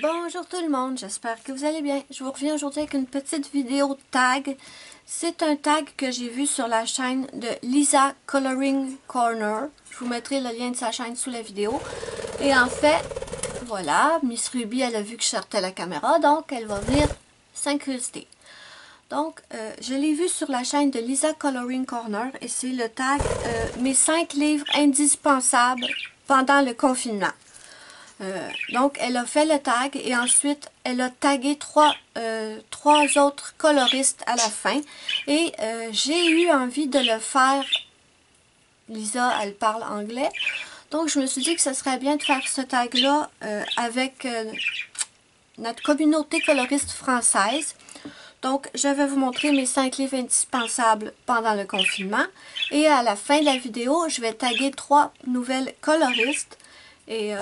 Bonjour tout le monde, j'espère que vous allez bien. Je vous reviens aujourd'hui avec une petite vidéo tag. C'est un tag que j'ai vu sur la chaîne de Lisa Coloring Corner. Je vous mettrai le lien de sa chaîne sous la vidéo. Et en fait, voilà, Miss Ruby, elle a vu que je sortais la caméra, donc elle va venir s'incruster. Donc, je l'ai vu sur la chaîne de Lisa Coloring Corner et c'est le tag mes 5 livres indispensables pendant le confinement. Donc, elle a fait le tag et ensuite, elle a tagué trois autres coloristes à la fin. Et j'ai eu envie de le faire. Lisa, elle parle anglais. Donc, je me suis dit que ce serait bien de faire ce tag-là avec notre communauté coloriste française. Donc, je vais vous montrer mes 5 livres indispensables pendant le confinement. Et à la fin de la vidéo, je vais taguer 3 nouvelles coloristes. Et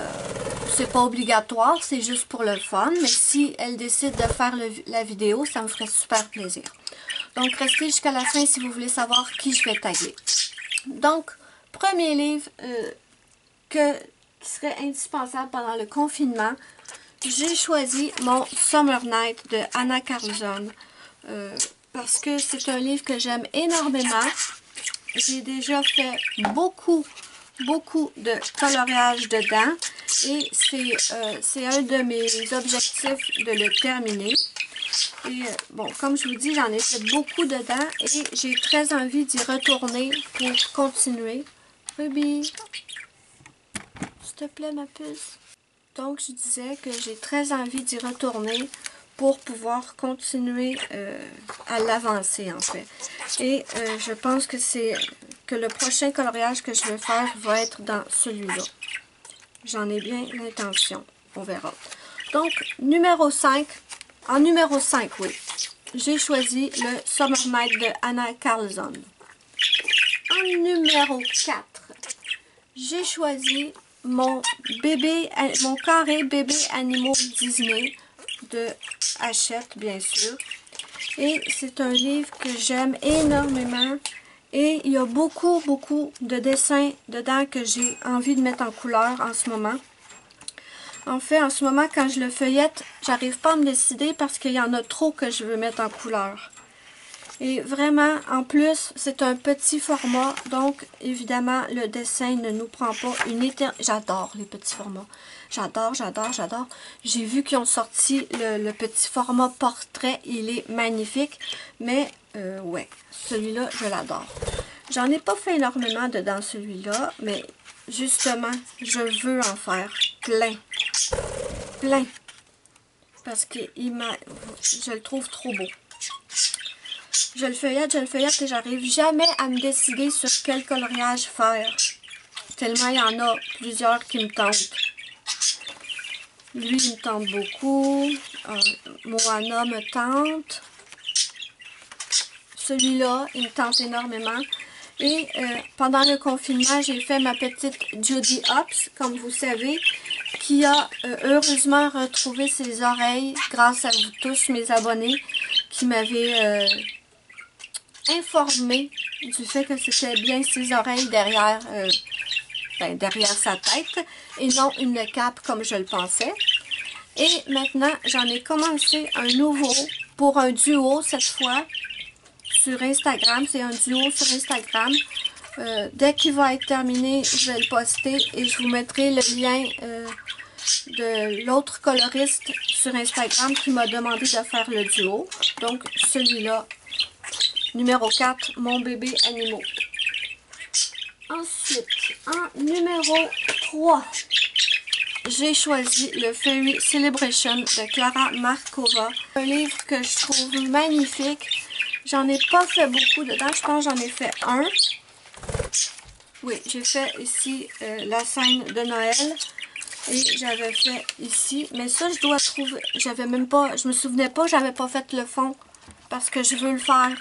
c'est pas obligatoire, c'est juste pour le fun. Mais si elle décide de faire la vidéo, ça me ferait super plaisir. Donc, restez jusqu'à la fin si vous voulez savoir qui je vais taguer. Donc, premier livre qui serait indispensable pendant le confinement, j'ai choisi mon Summer Night de Anna Carlson. Parce que c'est un livre que j'aime énormément. J'ai déjà fait beaucoup de coloriage dedans et c'est un de mes objectifs de le terminer. Et bon, comme je vous dis, j'en ai fait beaucoup dedans et j'ai très envie d'y retourner pour continuer. Ruby, s'il te plaît ma puce. Donc je disais que j'ai très envie d'y retourner pour pouvoir continuer à l'avancer en fait. Et je pense que le prochain coloriage que je vais faire va être dans celui-là. J'en ai bien l'intention. On verra. Donc, numéro 5. En numéro 5, oui. J'ai choisi le Summer Night de Anna Carlson. En numéro 4, j'ai choisi mon carré bébé animaux Disney de Hachette, bien sûr. Et c'est un livre que j'aime énormément. Et il y a beaucoup de dessins dedans que j'ai envie de mettre en couleur en ce moment. En fait, en ce moment, quand je le feuillette, j'arrive pas à me décider parce qu'il y en a trop que je veux mettre en couleur. Et vraiment, en plus, c'est un petit format, donc évidemment, le dessin ne nous prend pas une éternité. J'adore les petits formats. J'adore. J'ai vu qu'ils ont sorti le petit format portrait, il est magnifique. Mais, ouais, celui-là, je l'adore. J'en ai pas fait énormément dedans celui-là, mais justement, je veux en faire plein. Parce que je le trouve trop beau. Je le feuillette et j'arrive jamais à me décider sur quel coloriage faire. Tellement il y en a plusieurs qui me tentent. Lui, il me tente beaucoup. Moana me tente. Celui-là, il me tente énormément. Et pendant le confinement, j'ai fait ma petite Judy Hopps, comme vous savez, qui a heureusement retrouvé ses oreilles grâce à vous tous, mes abonnés, qui m'avaient informé du fait que c'était bien ses oreilles derrière, derrière sa tête et non une cape comme je le pensais. Et maintenant, j'en ai commencé un nouveau pour un duo cette fois sur Instagram. C'est un duo sur Instagram. Dès qu'il va être terminé, je vais le poster et je vous mettrai le lien de l'autre coloriste sur Instagram qui m'a demandé de faire le duo. Donc, celui-là. Numéro 4, mon bébé animaux. Ensuite, en numéro 3, j'ai choisi le Fairy Celebration de Clara Markova. Un livre que je trouve magnifique. J'en ai pas fait beaucoup dedans. Je pense que j'en ai fait un. Oui, j'ai fait ici la scène de Noël. Et j'avais fait ici. Mais ça, je dois trouver. J'avais même pas. Je me souvenais pas, j'avais pas fait le fond. Parce que je veux le faire.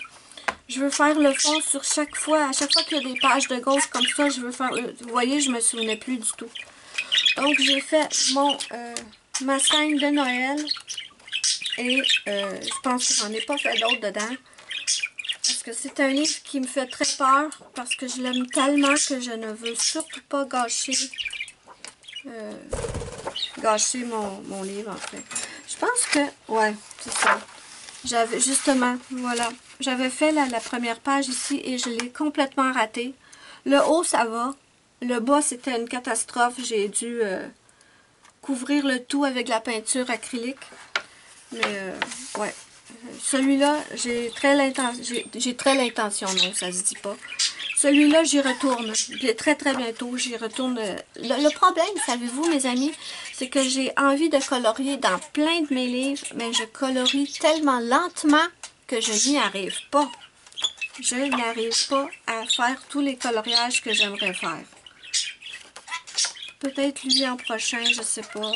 Je veux faire le fond sur chaque fois. À chaque fois qu'il y a des pages de gauche comme ça, je veux faire... Vous voyez, je me souvenais plus du tout. Donc, j'ai fait ma scène de Noël. Et je pense que j'en ai pas fait d'autres dedans. Parce que c'est un livre qui me fait très peur. Parce que je l'aime tellement que je ne veux surtout pas gâcher gâché mon livre, en fait. Je pense que, ouais, c'est ça. J'avais, justement, voilà, j'avais fait la première page ici et je l'ai complètement raté. Le haut, ça va. Le bas, c'était une catastrophe. J'ai dû couvrir le tout avec la peinture acrylique. Mais, ouais. Celui-là, j'ai très l'intention, non, ça se dit pas. Celui-là, j'y retourne. Très, très bientôt, j'y retourne. Le problème, savez-vous, mes amis, c'est que j'ai envie de colorier dans plein de mes livres, mais je colorie tellement lentement que je n'y arrive pas. Je n'arrive pas à faire tous les coloriages que j'aimerais faire. Peut-être lui en prochain, je sais pas.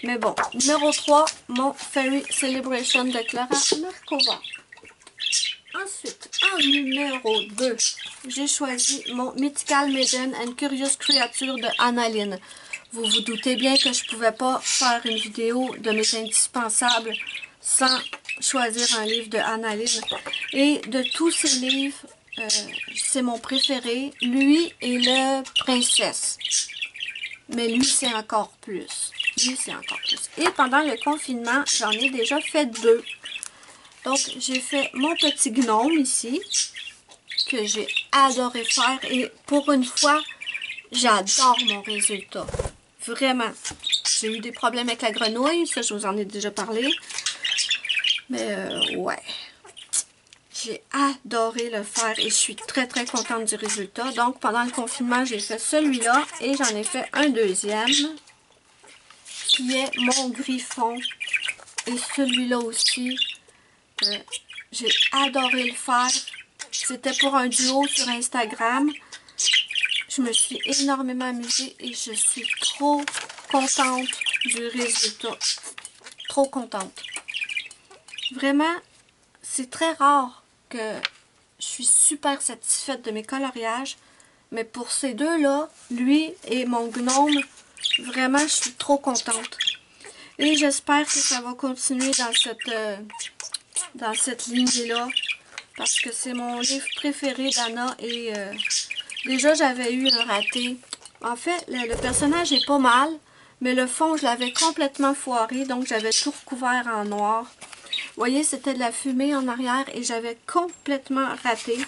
Mais bon, numéro 3, mon Fairy Celebration de Clara Markova. Ensuite, en numéro 2, j'ai choisi mon Mythical Maiden and Curious Creature de Annaline. Vous vous doutez bien que je ne pouvais pas faire une vidéo de mes indispensables sans choisir un livre de Annaline. Et de tous ces livres, c'est mon préféré. Lui et le Princesse. Mais lui, c'est encore plus. Lui, c'est encore plus. Et pendant le confinement, j'en ai déjà fait 2. Donc, j'ai fait mon petit gnome ici, que j'ai adoré faire. Et pour une fois, j'adore mon résultat. Vraiment. J'ai eu des problèmes avec la grenouille, ça, je vous en ai déjà parlé. Mais, ouais. J'ai adoré le faire et je suis très, très contente du résultat. Donc, pendant le confinement, j'ai fait celui-là et j'en ai fait un deuxième, qui est mon griffon. Et celui-là aussi, j'ai adoré le faire. C'était pour un duo sur Instagram. Je me suis énormément amusée et je suis trop contente du résultat. Trop contente. Vraiment, c'est très rare que je suis super satisfaite de mes coloriages. Mais pour ces deux-là, lui et mon gnome, vraiment, je suis trop contente. Et j'espère que ça va continuer dans cette lignée-là. Parce que c'est mon livre préféré d'Anna. Et déjà, j'avais eu un raté. En fait, le personnage est pas mal. Mais le fond, je l'avais complètement foiré. Donc, j'avais tout recouvert en noir. Vous voyez, c'était de la fumée en arrière. Et j'avais complètement raté.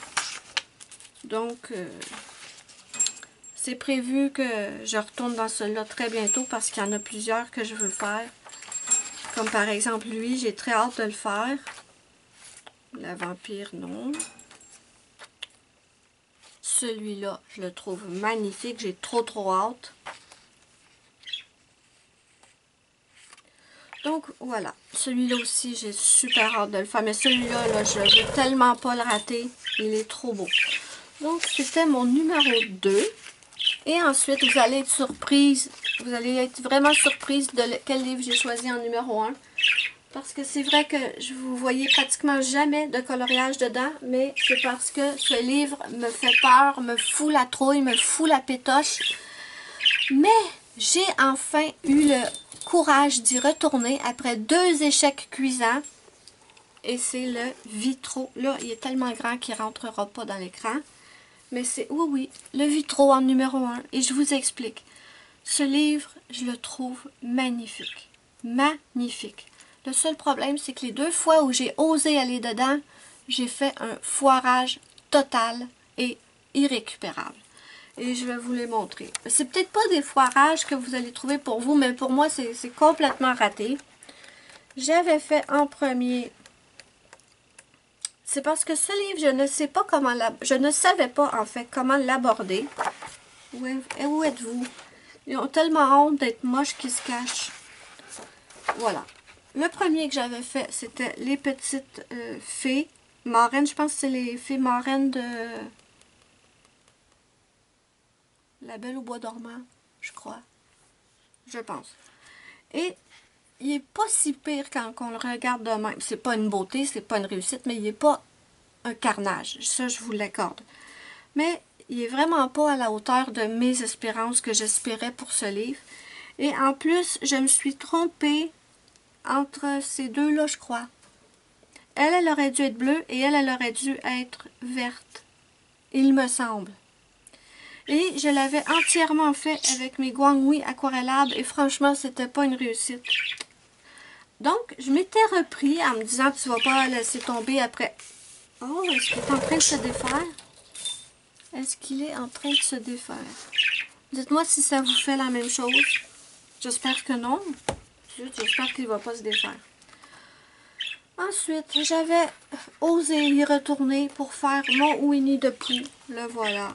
Donc, c'est prévu que je retourne dans celui-là très bientôt. Parce qu'il y en a plusieurs que je veux faire. Comme par exemple lui, j'ai très hâte de le faire. La vampire, non. Celui-là, je le trouve magnifique. J'ai trop hâte. Donc, voilà. Celui-là aussi, j'ai super hâte de le faire. Mais celui-là, là, je ne veux tellement pas le rater. Il est trop beau. Donc, c'était mon numéro 2. Et ensuite, vous allez être surprise. Vous allez être vraiment surprise de quel livre j'ai choisi en numéro 1. Parce que c'est vrai que je vous voyais pratiquement jamais de coloriage dedans, mais c'est parce que ce livre me fait peur, me fout la trouille, me fout la pétoche. Mais j'ai enfin eu le courage d'y retourner après 2 échecs cuisants. Et c'est le Vitro. Là, il est tellement grand qu'il ne rentrera pas dans l'écran. Mais c'est, oui, le Vitro en numéro 1. Et je vous explique. Ce livre, je le trouve magnifique. Magnifique. Le seul problème, c'est que les 2 fois où j'ai osé aller dedans, j'ai fait un foirage total et irrécupérable. Et je vais vous les montrer. C'est peut-être pas des foirages que vous allez trouver pour vous, mais pour moi, c'est complètement raté. J'avais fait en premier... C'est parce que ce livre, je ne sais pas comment je ne savais pas, en fait, comment l'aborder. Où êtes-vous? Ils ont tellement honte d'être moches qu'ils se cachent. Voilà. Le premier que j'avais fait, c'était les petites fées marraines. Je pense que c'est les fées marraines de La Belle au Bois dormant, je crois. Je pense. Et il n'est pas si pire quand on le regarde de même. C'est pas une beauté, c'est pas une réussite, mais il n'est pas un carnage. Ça, je vous l'accorde. Mais il est vraiment pas à la hauteur de mes espérances que j'espérais pour ce livre. Et en plus, je me suis trompée entre ces deux-là, je crois. Elle aurait dû être bleue et elle aurait dû être verte. Il me semble. Et je l'avais entièrement fait avec mes Guanghui aquarellables et franchement, c'était pas une réussite. Donc, je m'étais repris en me disant, tu vas pas laisser tomber après. Oh, est-ce qu'il est en train de se défaire? Est-ce qu'il est en train de se défaire? Dites-moi si ça vous fait la même chose. J'espère que non. J'espère qu'il ne va pas se défaire. Ensuite, j'avais osé y retourner pour faire mon Winnie the Pooh. Le voilà.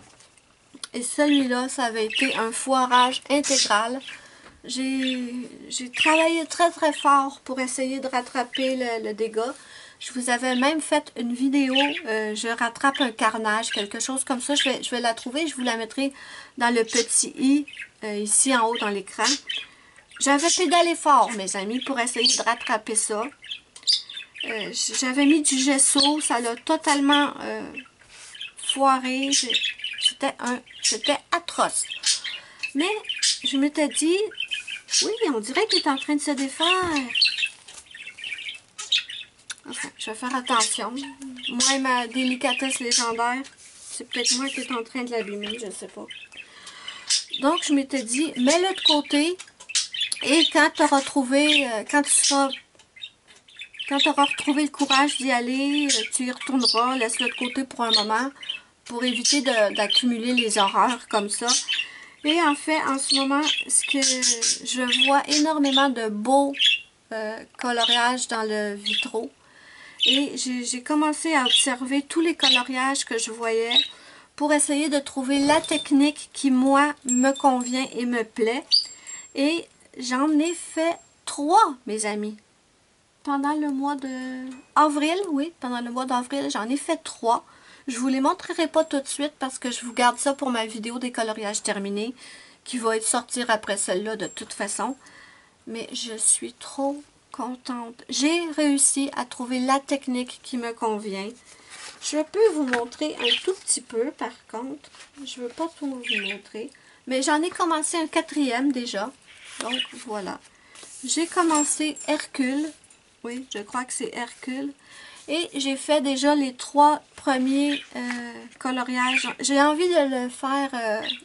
Et celui-là, ça avait été un foirage intégral. J'ai travaillé très très fort pour essayer de rattraper le dégât. Je vous avais même fait une vidéo, je rattrape un carnage, quelque chose comme ça. Je vais la trouver, je vous la mettrai dans le petit i, ici en haut dans l'écran. J'avais pédalé fort, mes amis, pour essayer de rattraper ça. J'avais mis du gesso, ça l'a totalement foiré. C'était atroce. Mais je m'étais dit, oui, on dirait qu'il est en train de se défaire. Enfin, je vais faire attention. Moi et ma délicatesse légendaire, c'est peut-être moi qui est en train de l'abîmer, je ne sais pas. Donc, je m'étais dit, mets-le de côté. Et quand tu auras trouvé, quand tu auras retrouvé le courage d'y aller, tu y retourneras, laisse-le de côté pour un moment, pour éviter d'accumuler les horreurs comme ça. Et en fait, en ce moment, ce que je vois énormément de beaux coloriages dans le vitraux. Et j'ai commencé à observer tous les coloriages que je voyais pour essayer de trouver la technique qui, moi, me convient et me plaît. Et j'en ai fait 3, mes amis. Pendant le mois d'avril, oui, pendant le mois d'avril, j'en ai fait 3. Je vous les montrerai pas tout de suite parce que je vous garde ça pour ma vidéo des coloriages terminés qui va être sortir après celle-là de toute façon. Mais je suis trop contente. J'ai réussi à trouver la technique qui me convient. Je peux vous montrer un tout petit peu par contre. Je ne veux pas tout vous montrer. Mais j'en ai commencé un 4e déjà. Donc voilà. J'ai commencé Hercule. Oui, je crois que c'est Hercule. Et j'ai fait déjà les 3 premiers coloriages. J'ai envie de le faire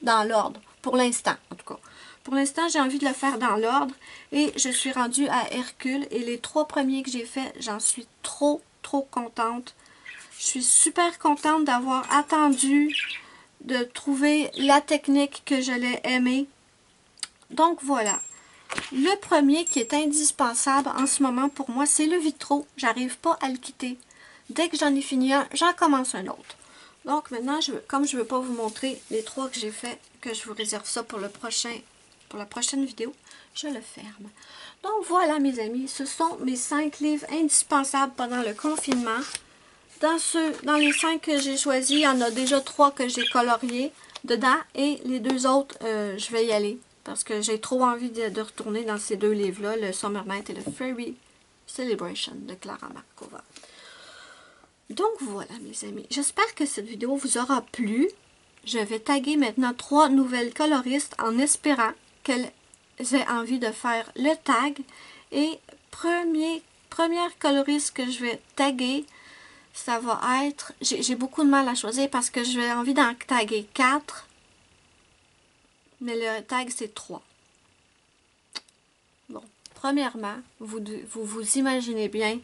dans l'ordre, pour l'instant en tout cas. Pour l'instant, j'ai envie de le faire dans l'ordre. Et je suis rendue à Hercule. Et les 3 premiers que j'ai faits, j'en suis trop contente. Je suis super contente d'avoir attendu, de trouver la technique que j'allais aimer. Donc voilà. Le premier qui est indispensable en ce moment pour moi, c'est le vitraux. J'arrive pas à le quitter. Dès que j'en ai fini un, j'en commence un autre. Donc maintenant, comme je ne veux pas vous montrer les 3 que j'ai fait, que je vous réserve ça pour la prochaine vidéo, je le ferme. Donc voilà mes amis, ce sont mes 5 livres indispensables pendant le confinement. Dans les 5 que j'ai choisis, il y en a déjà 3 que j'ai coloriés dedans et les 2 autres, je vais y aller. Parce que j'ai trop envie de retourner dans ces 2 livres-là, le Summer Night et le Fairy Celebration de Clara Markova. Donc voilà mes amis, j'espère que cette vidéo vous aura plu. Je vais taguer maintenant 3 nouvelles coloristes en espérant qu'elles aient envie de faire le tag. Et première coloriste que je vais taguer, ça va être... J'ai beaucoup de mal à choisir parce que j'ai envie d'en taguer 4. Mais le tag, c'est 3. Bon, premièrement, vous imaginez bien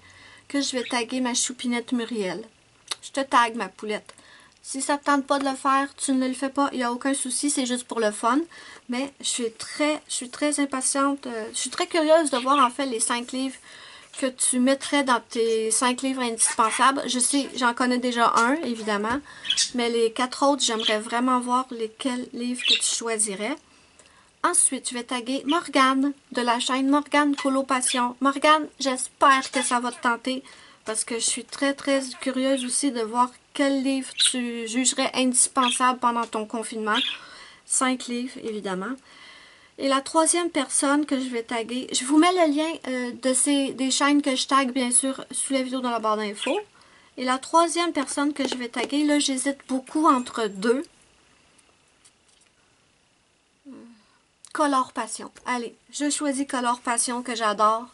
que je vais taguer ma choupinette Muriel. Je te tague, ma poulette. Si ça ne te tente pas de le faire, tu ne le fais pas, il n'y a aucun souci, c'est juste pour le fun. Mais je suis très impatiente, je suis très curieuse de voir en fait les 5 livres que tu mettrais dans tes 5 livres indispensables. Je sais, j'en connais déjà un, évidemment, mais les 4 autres, j'aimerais vraiment voir lesquels livres que tu choisirais. Ensuite, je vais taguer Morgane de la chaîne Morgane Coloration. Morgane, j'espère que ça va te tenter parce que je suis très curieuse aussi de voir quel livre tu jugerais indispensable pendant ton confinement. 5 livres, évidemment. Et la 3e personne que je vais taguer, je vous mets le lien des chaînes que je tague, bien sûr, sous la vidéo dans la barre d'infos. Et la 3e personne que je vais taguer, là, j'hésite beaucoup entre 2. Color Passion. Allez, je choisis Color Passion que j'adore.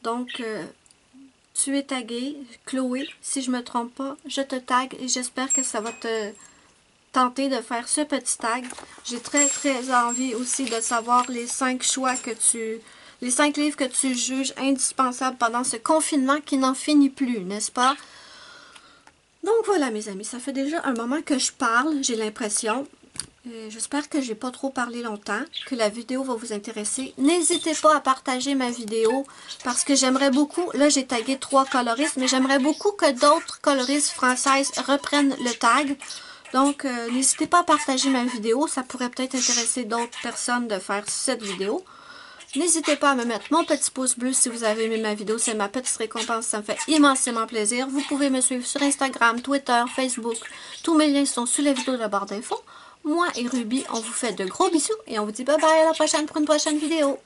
Donc, tu es taguée, Chloé, si je me trompe pas, je te tague et j'espère que ça va te tenté de faire ce petit tag. J'ai très envie aussi de savoir les 5 choix que les 5 livres que tu juges indispensables pendant ce confinement qui n'en finit plus, n'est-ce pas? Donc voilà mes amis, ça fait déjà un moment que je parle, j'ai l'impression. J'espère que j'ai pas trop parlé longtemps, que la vidéo va vous intéresser. N'hésitez pas à partager ma vidéo parce que j'aimerais beaucoup, là j'ai tagué 3 coloristes, mais j'aimerais beaucoup que d'autres coloristes françaises reprennent le tag. Donc n'hésitez pas à partager ma vidéo, ça pourrait peut-être intéresser d'autres personnes de faire cette vidéo. N'hésitez pas à me mettre mon petit pouce bleu si vous avez aimé ma vidéo, c'est ma petite récompense, ça me fait immensément plaisir. Vous pouvez me suivre sur Instagram, Twitter, Facebook, tous mes liens sont sous la vidéo de la barre d'infos. Moi et Ruby, on vous fait de gros bisous et on vous dit bye bye à la prochaine pour une prochaine vidéo.